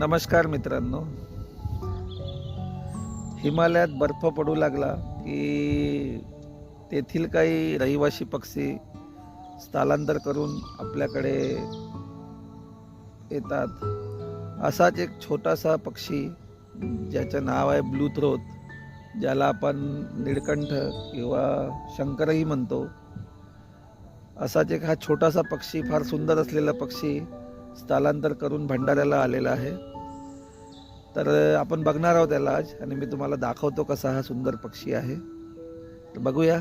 नमस्कार मित्रांनो. हिमालयात बर्फ पडू लागला की तेथील काही रहिवासी पक्षी स्थलांतर करून आपल्याकडे येतात. असाच एक छोटासा पक्षी ज्याचं नाव आहे ब्लू थ्रोट, ज्याला आपण निळकंठ किंवा शंकरही म्हणतो. असाच एक हा छोटासा पक्षी, फार सुंदर असलेला पक्षी स्थलांतर करून भंडाऱ्याला आलेला आहे. तर आपण बघणार आहोत त्याला आज, आणि मी तुम्हाला दाखवतो कसा हा सुंदर पक्षी आहे. तर बघूया.